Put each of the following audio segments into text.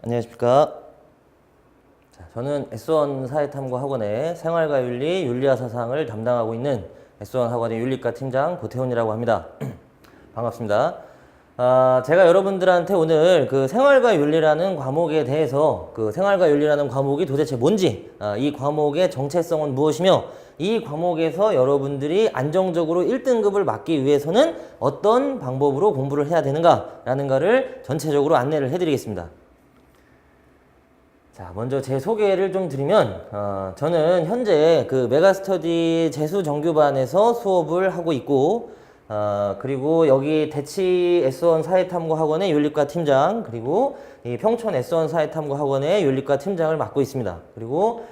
안녕하십니까. 자, 저는 S1 사회탐구학원의 생활과 윤리, 윤리와 사상을 담당하고 있는 S1 학원의 윤리과 팀장 고태훈이라고 합니다. 반갑습니다. 제가 여러분들한테 오늘 그 생활과 윤리라는 과목에 대해서 그 생활과 윤리라는 과목이 도대체 뭔지, 이 과목의 정체성은 무엇이며 이 과목에서 여러분들이 안정적으로 1등급을 맞기 위해서는 어떤 방법으로 공부를 해야 되는가라는 거를 전체적으로 안내를 해드리겠습니다. 자, 먼저 제 소개를 좀 드리면 저는 현재 그 메가스터디 재수 정규반에서 수업을 하고 있고 그리고 여기 대치 S1 사회탐구학원의 윤리과 팀장, 그리고 이 평촌 S1 사회탐구학원의 윤리과 팀장을 맡고 있습니다. 그리고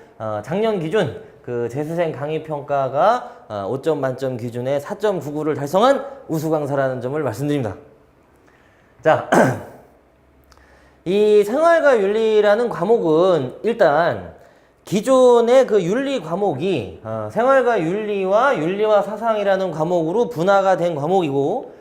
작년 기준 그 재수생 강의 평가가 5점 만점 기준에 4.99를 달성한 우수 강사라는 점을 말씀드립니다. 자, 이 생활과 윤리라는 과목은 일단 기존의 그 윤리 과목이 생활과 윤리와 윤리와 사상이라는 과목으로 분화가 된 과목이고,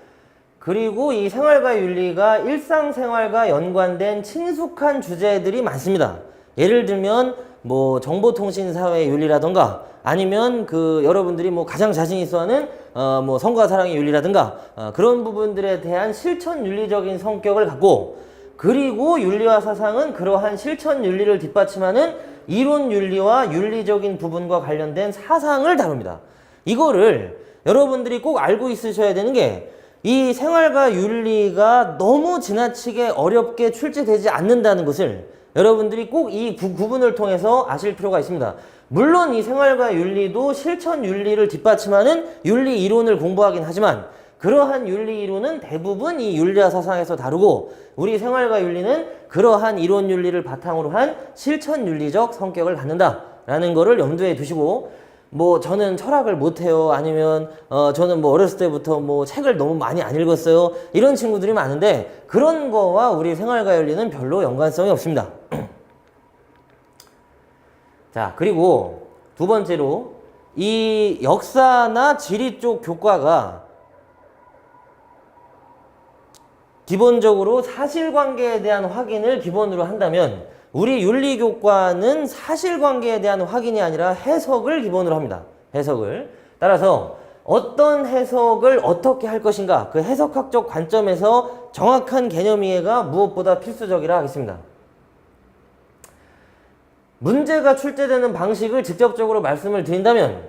그리고 이 생활과 윤리가 일상생활과 연관된 친숙한 주제들이 많습니다. 예를 들면 뭐 정보통신사회 윤리라던가, 아니면 그 여러분들이 뭐 가장 자신 있어 하는 뭐 성과 사랑의 윤리라든가 그런 부분들에 대한 실천 윤리적인 성격을 갖고, 그리고 윤리와 사상은 그러한 실천 윤리를 뒷받침하는 이론 윤리와 윤리적인 부분과 관련된 사상을 다룹니다. 이거를 여러분들이 꼭 알고 있으셔야 되는 게, 이 생활과 윤리가 너무 지나치게 어렵게 출제되지 않는다는 것을 여러분들이 꼭 이 구분을 통해서 아실 필요가 있습니다. 물론 이 생활과 윤리도 실천 윤리를 뒷받침하는 윤리 이론을 공부하긴 하지만, 그러한 윤리 이론은 대부분 이 윤리와 사상에서 다루고, 우리 생활과 윤리는 그러한 이론 윤리를 바탕으로 한 실천 윤리적 성격을 갖는다라는 거를 염두에 두시고, 뭐 저는 철학을 못해요, 아니면 저는 뭐 어렸을 때부터 뭐 책을 너무 많이 안 읽었어요, 이런 친구들이 많은데 그런 거와 우리 생활과 윤리는 별로 연관성이 없습니다. 자, 그리고 두 번째로 이 역사나 지리 쪽 교과가 기본적으로 사실관계에 대한 확인을 기본으로 한다면, 우리 윤리교과는 사실관계에 대한 확인이 아니라 해석을 기본으로 합니다. 해석을. 따라서 어떤 해석을 어떻게 할 것인가, 그 해석학적 관점에서 정확한 개념 이해가 무엇보다 필수적이라 하겠습니다. 문제가 출제되는 방식을 직접적으로 말씀을 드린다면,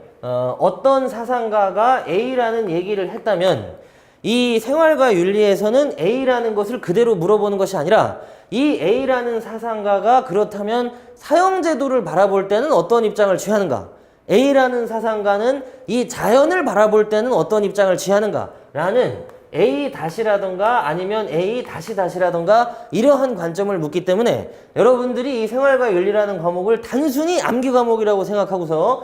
어떤 사상가가 A라는 얘기를 했다면 이 생활과 윤리에서는 A라는 것을 그대로 물어보는 것이 아니라, 이 A라는 사상가가 그렇다면 사형제도를 바라볼 때는 어떤 입장을 취하는가, A라는 사상가는 이 자연을 바라볼 때는 어떤 입장을 취하는가 라는 A-라던가 아니면 A-라던가 이러한 관점을 묻기 때문에, 여러분들이 이 생활과 윤리라는 과목을 단순히 암기 과목이라고 생각하고서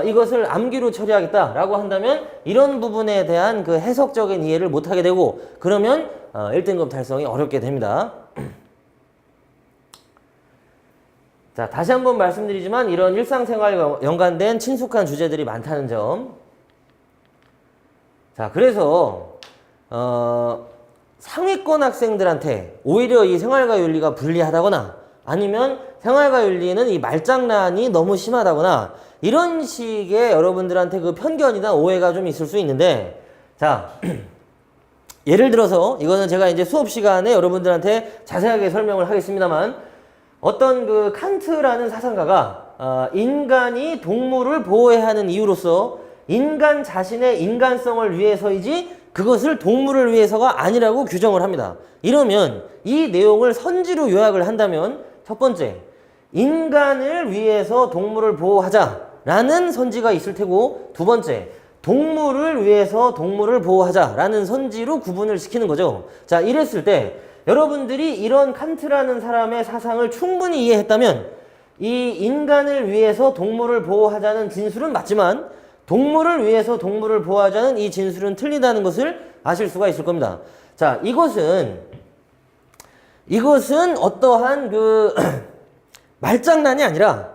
이것을 암기로 처리하겠다라고 한다면 이런 부분에 대한 그 해석적인 이해를 못하게 되고, 그러면 1등급 달성이 어렵게 됩니다. 자, 다시 한번 말씀드리지만 이런 일상생활과 연관된 친숙한 주제들이 많다는 점. 자, 그래서 상위권 학생들한테 오히려 이 생활과 윤리가 불리하다거나, 아니면 생활과 윤리는 이 말장난이 너무 심하다거나, 이런 식의 여러분들한테 그 편견이나 오해가 좀 있을 수 있는데, 자, 예를 들어서 이거는 제가 이제 수업 시간에 여러분들한테 자세하게 설명을 하겠습니다만, 어떤 그 칸트라는 사상가가 인간이 동물을 보호해야 하는 이유로서 인간 자신의 인간성을 위해서이지 그것을 동물을 위해서가 아니라고 규정을 합니다. 이러면 이 내용을 선지로 요약을 한다면, 첫 번째, 인간을 위해서 동물을 보호하자라는 선지가 있을 테고, 두 번째, 동물을 위해서 동물을 보호하자라는 선지로 구분을 시키는 거죠. 자, 이랬을 때 여러분들이 이런 칸트라는 사람의 사상을 충분히 이해했다면, 이 인간을 위해서 동물을 보호하자는 진술은 맞지만 동물을 위해서 동물을 보호하자는 이 진술은 틀리다는 것을 아실 수가 있을 겁니다. 자, 이것은 어떠한 그 말장난이 아니라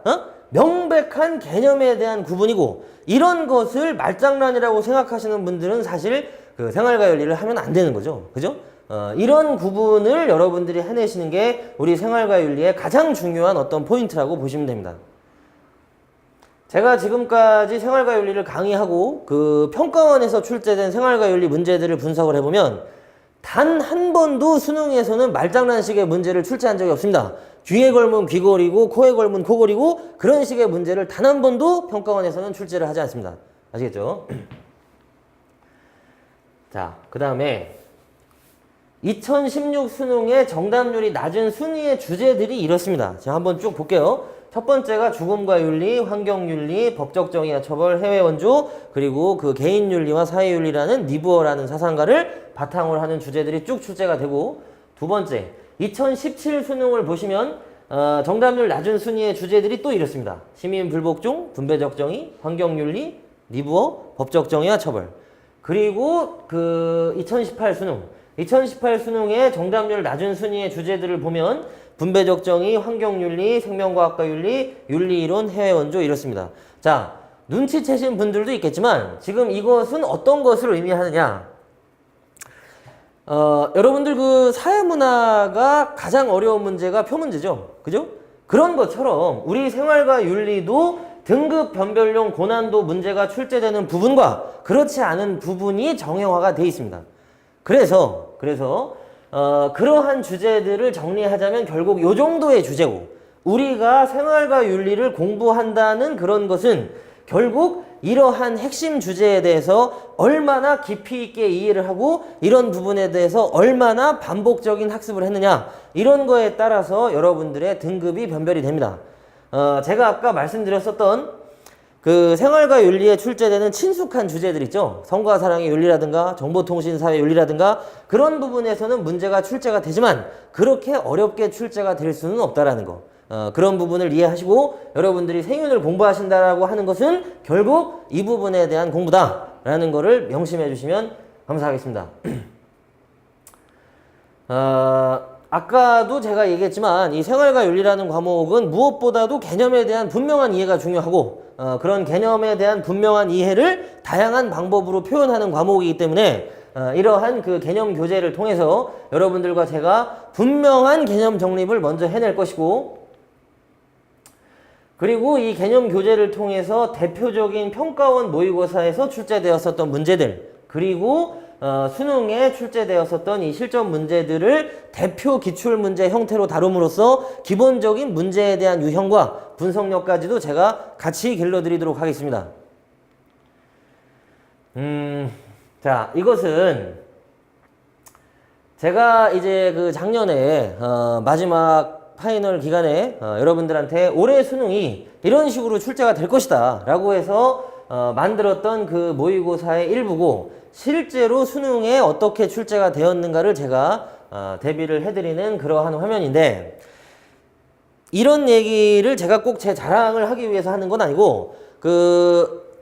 명백한 개념에 대한 구분이고, 이런 것을 말장난이라고 생각하시는 분들은 사실 그 생활과 윤리를 하면 안 되는 거죠. 그죠? 이런 부분을 여러분들이 해내시는 게 우리 생활과 윤리의 가장 중요한 어떤 포인트라고 보시면 됩니다. 제가 지금까지 생활과 윤리를 강의하고 그 평가원에서 출제된 생활과 윤리 문제들을 분석을 해보면 단 한 번도 수능에서는 말장난식의 문제를 출제한 적이 없습니다. 귀에 걸면 귀걸이고 코에 걸면 코걸이고 그런 식의 문제를 단 한 번도 평가원에서는 출제를 하지 않습니다. 아시겠죠? 자, 그 다음에 2016 수능의 정답률이 낮은 순위의 주제들이 이렇습니다. 자, 한번 쭉 볼게요. 첫 번째가 죽음과 윤리, 환경윤리, 법적 정의와 처벌, 해외 원조, 그리고 그 개인윤리와 사회윤리라는 니부어라는 사상가를 바탕으로 하는 주제들이 쭉 출제가 되고, 두 번째, 2017 수능을 보시면 정답률 낮은 순위의 주제들이 또 이렇습니다. 시민 불복종, 분배적 정의, 환경윤리, 니부어, 법적 정의와 처벌. 그리고 그 2018 수능의 정답률 낮은 순위의 주제들을 보면 분배적 정의, 환경윤리, 생명과학과윤리, 윤리이론, 해외원조 이렇습니다. 자, 눈치채신 분들도 있겠지만 지금 이것은 어떤 것을 의미하느냐. 여러분들 그 사회문화가 가장 어려운 문제가 표문제죠. 그죠? 그런 것처럼 우리 생활과 윤리도 등급 변별용 고난도 문제가 출제되는 부분과 그렇지 않은 부분이 정형화가 되어 있습니다. 그래서 그러한 주제들을 정리하자면 결국 요 정도의 주제고, 우리가 생활과 윤리를 공부한다는 그런 것은 결국 이러한 핵심 주제에 대해서 얼마나 깊이 있게 이해를 하고 이런 부분에 대해서 얼마나 반복적인 학습을 했느냐, 이런 거에 따라서 여러분들의 등급이 변별이 됩니다. 제가 아까 말씀드렸었던 그 생활과 윤리에 출제되는 친숙한 주제들 있죠. 성과 사랑의 윤리라든가 정보통신사회 윤리라든가 그런 부분에서는 문제가 출제가 되지만 그렇게 어렵게 출제가 될 수는 없다라는 거. 그런 부분을 이해하시고 여러분들이 생윤을 공부하신다라고 하는 것은 결국 이 부분에 대한 공부다라는 거를 명심해 주시면 감사하겠습니다. 아까도 제가 얘기했지만 이 생활과 윤리라는 과목은 무엇보다도 개념에 대한 분명한 이해가 중요하고 그런 개념에 대한 분명한 이해를 다양한 방법으로 표현하는 과목이기 때문에 이러한 그 개념 교재를 통해서 여러분들과 제가 분명한 개념 정립을 먼저 해낼 것이고, 그리고 이 개념 교재를 통해서 대표적인 평가원 모의고사에서 출제되었었던 문제들, 그리고 수능에 출제되었었던 이 실전 문제들을 대표 기출문제 형태로 다룸으로써 기본적인 문제에 대한 유형과 분석력까지도 제가 같이 길러드리도록 하겠습니다. 자, 이것은 제가 이제 그 작년에 마지막 파이널 기간에 여러분들한테 올해 수능이 이런 식으로 출제가 될 것이다 라고 해서 만들었던 그 모의고사의 일부고, 실제로 수능에 어떻게 출제가 되었는가를 제가 대비를 해드리는 그러한 화면인데, 이런 얘기를 제가 꼭 제 자랑을 하기 위해서 하는 건 아니고,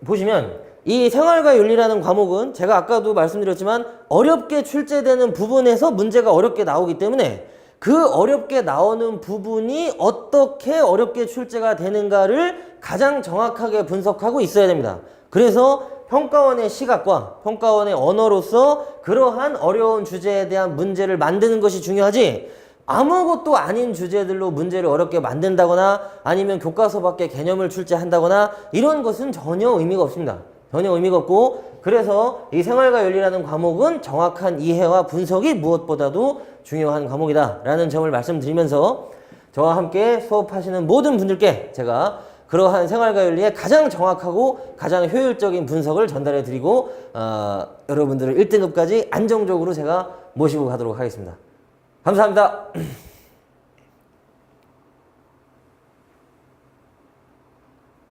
보시면 이 생활과 윤리라는 과목은 제가 아까도 말씀드렸지만 어렵게 출제되는 부분에서 문제가 어렵게 나오기 때문에 그 어렵게 나오는 부분이 어떻게 어렵게 출제가 되는가를 가장 정확하게 분석하고 있어야 됩니다. 그래서 평가원의 시각과 평가원의 언어로서 그러한 어려운 주제에 대한 문제를 만드는 것이 중요하지, 아무것도 아닌 주제들로 문제를 어렵게 만든다거나 아니면 교과서밖에 개념을 출제한다거나 이런 것은 전혀 의미가 없습니다. 전혀 의미가 없고, 그래서 이 생활과 윤리라는 과목은 정확한 이해와 분석이 무엇보다도 중요한 과목이다 라는 점을 말씀드리면서 저와 함께 수업하시는 모든 분들께 제가 그러한 생활과 윤리의 가장 정확하고 가장 효율적인 분석을 전달해 드리고 여러분들을 1등급까지 안정적으로 제가 모시고 가도록 하겠습니다. 감사합니다.